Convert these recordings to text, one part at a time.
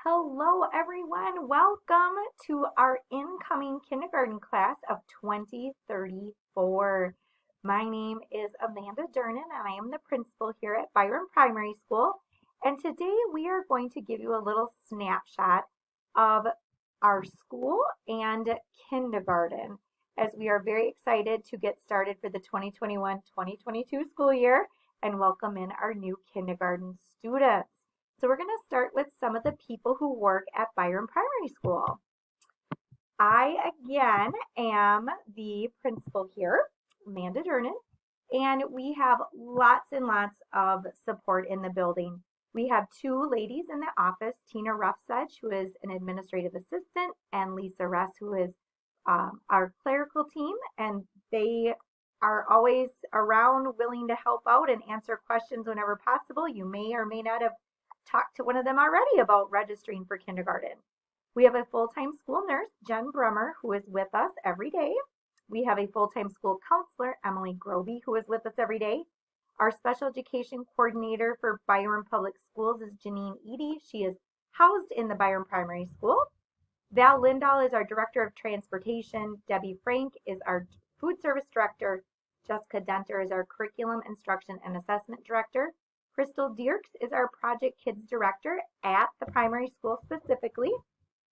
Hello, everyone. Welcome to our incoming kindergarten class of 2034. My name is Amanda Durnan, and I am the principal here at Byron Primary School. And today we are going to give you a little snapshot of our school and kindergarten, as we are very excited to get started for the 2021-2022 school year and welcome in our new kindergarten students. So we're going to start with some of the people who work at Byron Primary School. I, again, am the principal here, Amanda Durnan, and we have lots and lots of support in the building. We have two ladies in the office, Tina Ruffsedge, who is an administrative assistant, and Lisa Ress, who is our clerical team, and they are always around willing to help out and answer questions whenever possible. You may or may not have talked to one of them already about registering for kindergarten. We have a full-time school nurse, Jen Brummer, who is with us every day. We have a full-time school counselor, Emily Groby, who is with us every day. Our special education coordinator for Byron Public Schools is Janine Eady. She is housed in the Byron Primary School. Val Lindahl is our director of transportation. Debbie Frank is our food service director. Jessica Denter is our curriculum instruction and assessment director. Crystal Dierks is our Project Kids Director at the primary school specifically,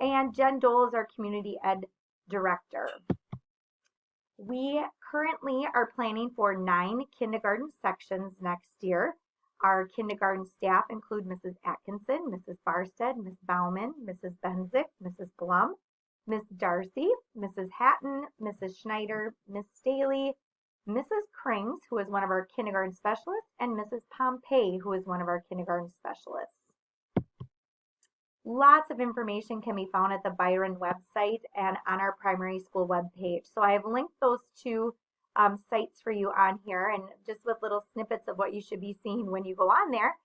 and Jen Dole is our Community Ed Director. We currently are planning for 9 kindergarten sections next year. Our kindergarten staff include Mrs. Atkinson, Mrs. Barstead, Ms. Bauman, Mrs. Benzick, Mrs. Blum, Ms. Darcy, Mrs. Hatton, Mrs. Schneider, Ms. Staley, Mrs. Krings, who is one of our kindergarten specialists, and Mrs. Pompey, who is one of our kindergarten specialists. Lots of information can be found at the Byron website and on our primary school webpage. So I have linked those two sites for you on here, and just with little snippets of what you should be seeing when you go on there.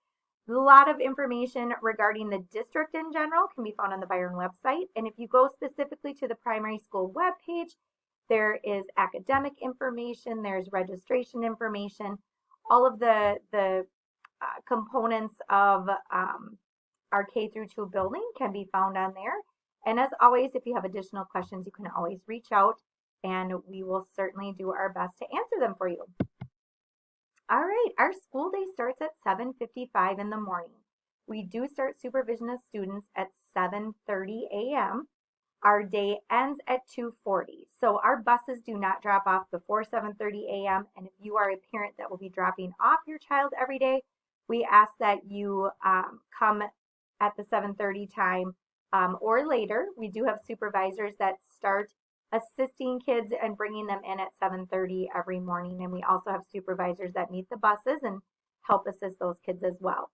A lot of information regarding the district in general can be found on the Byron website. And if you go specifically to the primary school webpage, there is academic information, there's registration information, all of the components of our K through 2 building can be found on there. And as always, if you have additional questions, you can always reach out and we will certainly do our best to answer them for you. All right, our school day starts at 7:55 in the morning. We do start supervision of students at 7:30 a.m. Our day ends at 2:40. So our buses do not drop off before 7:30 a.m. And if you are a parent that will be dropping off your child every day, we ask that you come at the 7:30 time or later. We do have supervisors that start assisting kids and bringing them in at 7:30 every morning. And we also have supervisors that meet the buses and help assist those kids as well.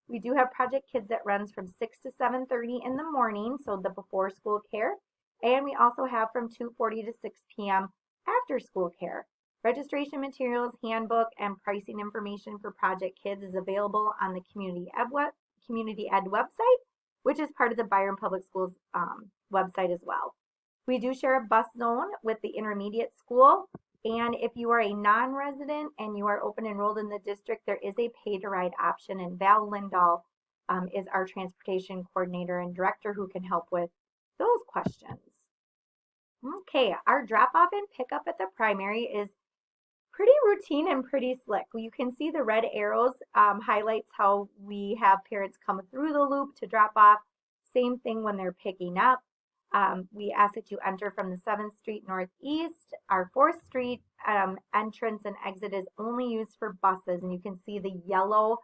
We do have Project Kids that runs from 6 to 7:30 in the morning, so the before school care. And we also have from 2:40 to 6 p.m. after school care. Registration materials, handbook, and pricing information for Project Kids is available on the Community Ed website, which is part of the Byron Public Schools website as well. We do share a bus zone with the intermediate school. And if you are a non-resident and you are open enrolled in the district, there is a pay-to-ride option, and Val Lindahl is our transportation coordinator and director who can help with those questions. Okay, our drop-off and pickup at the primary is pretty routine and pretty slick. You can see the red arrows highlights how we have parents come through the loop to drop off. Same thing when they're picking up. We ask that you enter from the 7th Street Northeast. Our 4th Street entrance and exit is only used for buses, and you can see the yellow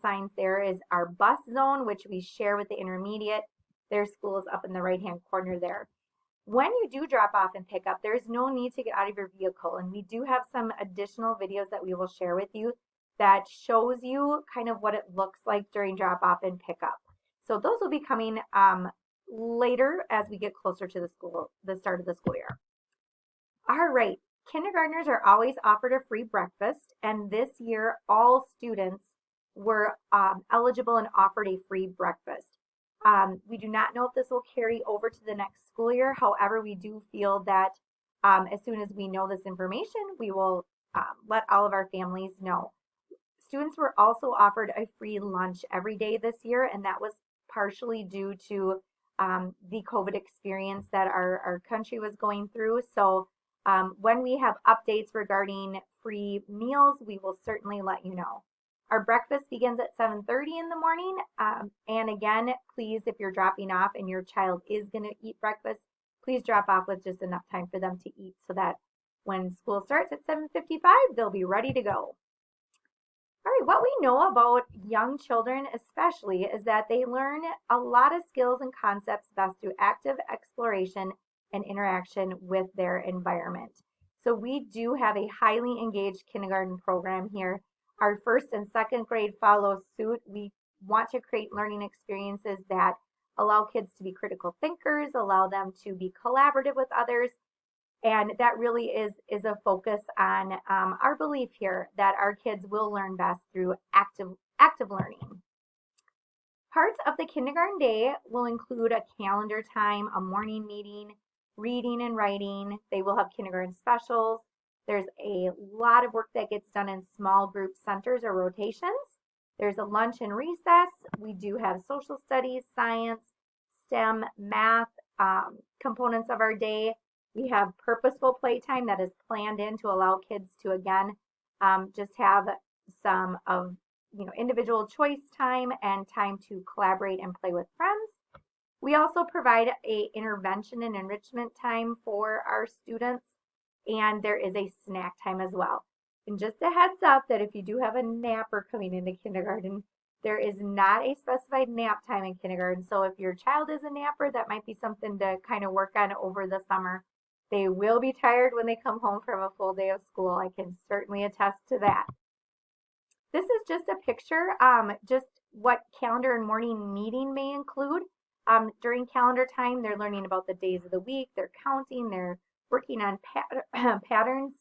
signs there is our bus zone, which we share with the intermediate. Their school is up in the right-hand corner there. When you do drop off and pick up, there's no need to get out of your vehicle, and we do have some additional videos that we will share with you that shows you kind of what it looks like during drop off and pick up. So those will be coming later as we get closer to the start of the school year. All right, kindergartners are always offered a free breakfast, and this year all students were eligible and offered a free breakfast. We do not know if this will carry over to the next school year. However, we do feel that as soon as we know this information, we will let all of our families know. Students were also offered a free lunch every day this year, and that was partially due to the COVID experience that our country was going through. So when we have updates regarding free meals, we will certainly let you know. Our breakfast begins at 7:30 in the morning. And again, please, if you're dropping off and your child is going to eat breakfast, please drop off with just enough time for them to eat so that when school starts at 7:55, they'll be ready to go. All right, what we know about young children especially is that they learn a lot of skills and concepts best through active exploration and interaction with their environment. So we do have a highly engaged kindergarten program here. Our first and second grade follow suit. We want to create learning experiences that allow kids to be critical thinkers, allow them to be collaborative with others, and that really is a focus on our belief here that our kids will learn best through active learning. Parts of the kindergarten day will include a calendar time, a morning meeting, reading and writing. They will have kindergarten specials. There's a lot of work that gets done in small group centers or rotations. There's a lunch and recess. We do have social studies, science, STEM, math components of our day. We have purposeful playtime that is planned in to allow kids to, again, just have some of individual choice time and time to collaborate and play with friends. We also provide a intervention and enrichment time for our students, and there is a snack time as well. And just a heads up that if you do have a napper coming into kindergarten, there is not a specified nap time in kindergarten. So if your child is a napper, that might be something to kind of work on over the summer. They will be tired when they come home from a full day of school. I can certainly attest to that. This is just a picture, just what calendar and morning meeting may include. During calendar time, they're learning about the days of the week, they're counting, they're working on patterns.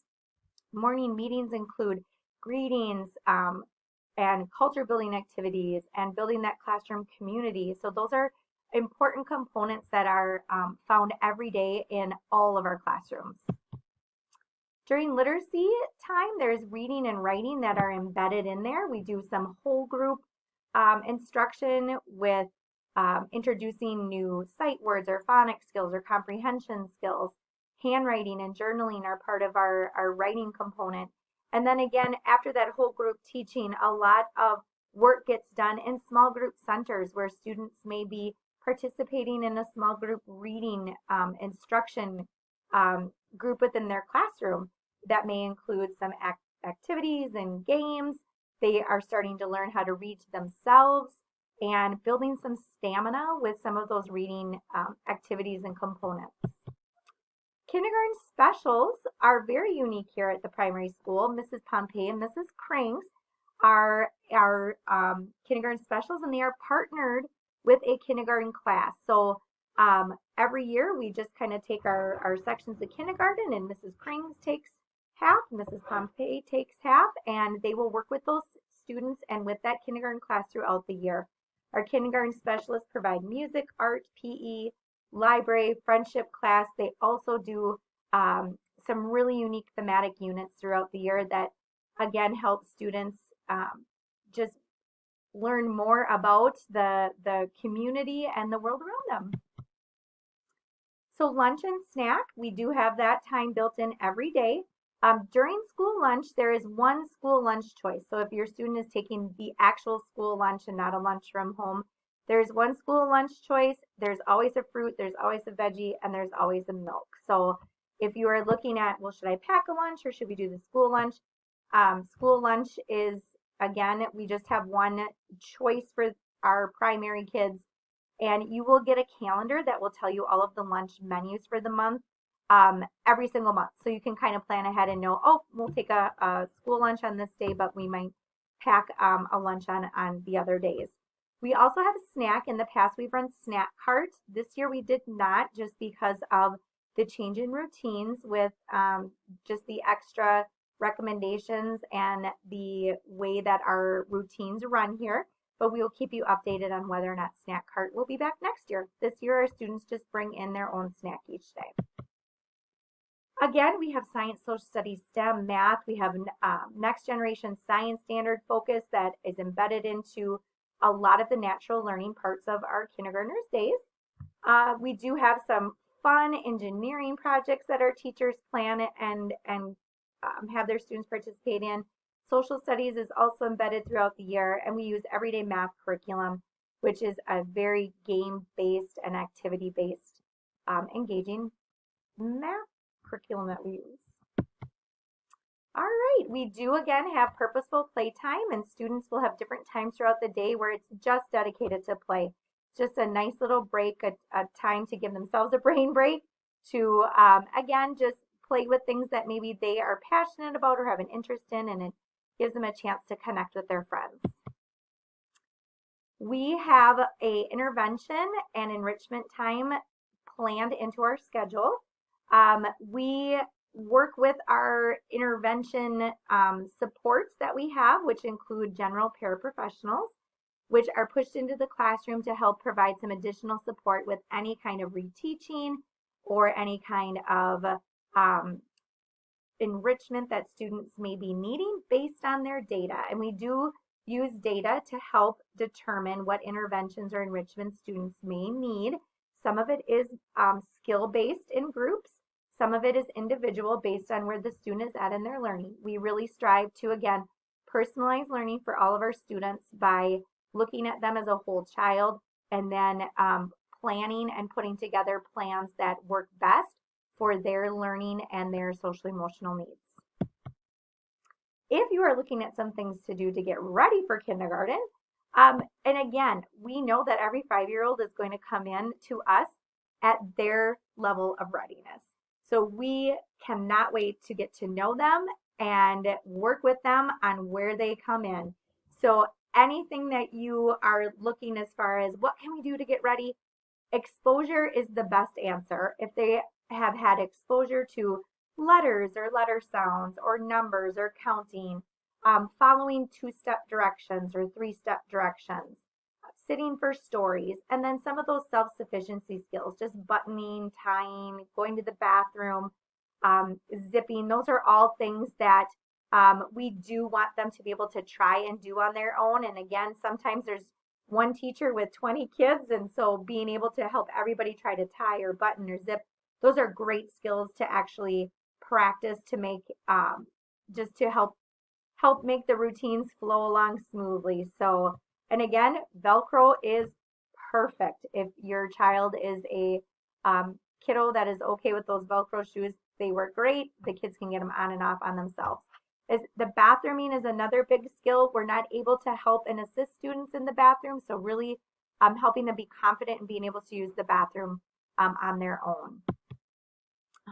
Morning meetings include greetings and culture building activities and building that classroom community. So those are important components that are found every day in all of our classrooms. During literacy time, there's reading and writing that are embedded in there. We do some whole group instruction with introducing new sight words or phonics skills or comprehension skills. Handwriting and journaling are part of our writing component. And then again, after that whole group teaching, a lot of work gets done in small group centers where students may be participating in a small group reading instruction group within their classroom. That may include some activities and games. They are starting to learn how to read to themselves and building some stamina with some of those reading activities and components. Kindergarten specials are very unique here at the primary school. Mrs. Pompey and Mrs. Krings are our kindergarten specials, and they are partnered with a kindergarten class. So every year we just kind of take our sections of kindergarten, and Mrs. Krings takes half, Mrs. Pompey takes half, and they will work with those students and with that kindergarten class throughout the year. Our kindergarten specialists provide music, art, PE, library, friendship class. They also do some really unique thematic units throughout the year that, again, help students just learn more about the community and the world around them. So lunch and snack, we do have that time built in every day. During school lunch, there is one school lunch choice. So if your student is taking the actual school lunch and not a lunch from home, there's one school lunch choice. There's always a fruit, there's always a veggie, and there's always a milk. So if you are looking at, well, should I pack a lunch or should we do the school lunch? School lunch is, again, we just have one choice for our primary kids. And you will get a calendar that will tell you all of the lunch menus for the month every single month. So you can kind of plan ahead and know, oh, we'll take a school lunch on this day, but we might pack a lunch on the other days. We also have a snack. In the past, we've run snack carts. This year we did not, just because of the change in routines with just the extra recommendations and the way that our routines run here. But we will keep you updated on whether or not snack cart will be back next year. This year, our students just bring in their own snack each day. Again, we have science, social studies, STEM, math. We have next generation science standard focus that is embedded into a lot of the natural learning parts of our kindergartners' days. We do have some fun engineering projects that our teachers plan and have their students participate in. Social studies is also embedded throughout the year, and we use everyday math curriculum, which is a very game-based and activity-based, engaging math curriculum that we use. All right, we do again have purposeful playtime, and students will have different times throughout the day where it's just dedicated to play. Just a nice little break, a time to give themselves a brain break to, again, just play with things that maybe they are passionate about or have an interest in, and it gives them a chance to connect with their friends. We have a intervention and enrichment time planned into our schedule. We work with our intervention supports that we have, which include general paraprofessionals, which are pushed into the classroom to help provide some additional support with any kind of reteaching or any kind of enrichment that students may be needing based on their data. And we do use data to help determine what interventions or enrichment students may need. Some of it is skill-based in groups. Some of it is individual based on where the student is at in their learning. We really strive to, again, personalize learning for all of our students by looking at them as a whole child and then planning and putting together plans that work best for their learning and their social emotional needs. If you are looking at some things to do to get ready for kindergarten, and again, we know that every 5-year-old is going to come in to us at their level of readiness. So we cannot wait to get to know them and work with them on where they come in. So anything that you are looking as far as what can we do to get ready, exposure is the best answer. If they have had exposure to letters or letter sounds or numbers or counting, following 2-step directions or 3-step directions, sitting for stories, and then some of those self-sufficiency skills, just buttoning, tying, going to the bathroom, zipping. Those are all things that we do want them to be able to try and do on their own. And again, sometimes there's one teacher with 20 kids, and so being able to help everybody try to tie or button or zip, those are great skills to actually practice to make, just to help make the routines flow along smoothly. So, and again, Velcro is perfect. If your child is a kiddo that is okay with those Velcro shoes, they work great. The kids can get them on and off on themselves. The bathrooming is another big skill. We're not able to help and assist students in the bathroom, so really helping them be confident in being able to use the bathroom on their own.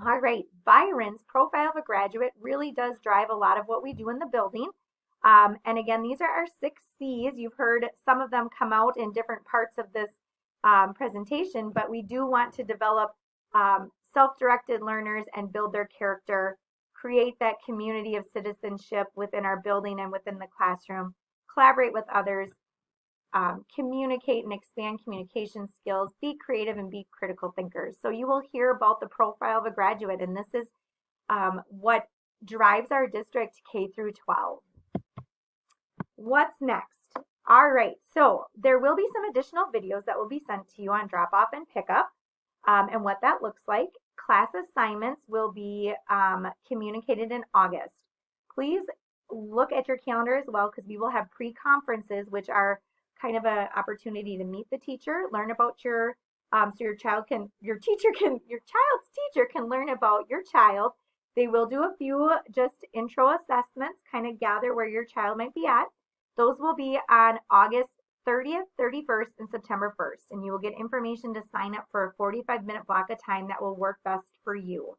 All right, Byron's Profile of a Graduate really does drive a lot of what we do in the building. And again, these are our 6 C's. You've heard some of them come out in different parts of this presentation, but we do want to develop self-directed learners and build their character, create that community of citizenship within our building and within the classroom, collaborate with others, communicate and expand communication skills, be creative, and be critical thinkers. So you will hear about the profile of a graduate, and this is what drives our district K through 12. What's next? All right, so there will be some additional videos that will be sent to you on drop-off and pickup, and what that looks like. Class assignments will be communicated in August. Please look at your calendar as well, because we will have pre-conferences, which are kind of an opportunity to meet the teacher, learn about your, so your child's teacher can learn about your child. They will do a few just intro assessments, kind of gather where your child might be at. Those will be on August 30th, 31st, and September 1st, and you will get information to sign up for a 45-minute block of time that will work best for you.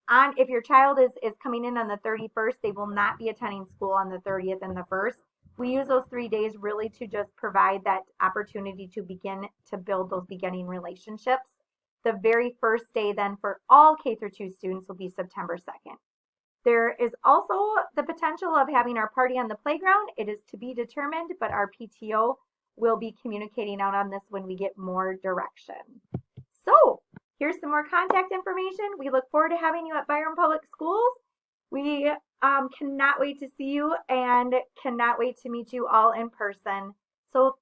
If your child is coming in on the 31st, they will not be attending school on the 30th and the 1st. We use those 3 days really to just provide that opportunity to begin to build those beginning relationships. The very first day then for all K through 2 students will be September 2nd. There is also the potential of having our party on the playground. It is to be determined, but our PTO will be communicating out on this when we get more direction. So here's some more contact information. We look forward to having you at Byron Public Schools. We cannot wait to see you and cannot wait to meet you all in person. So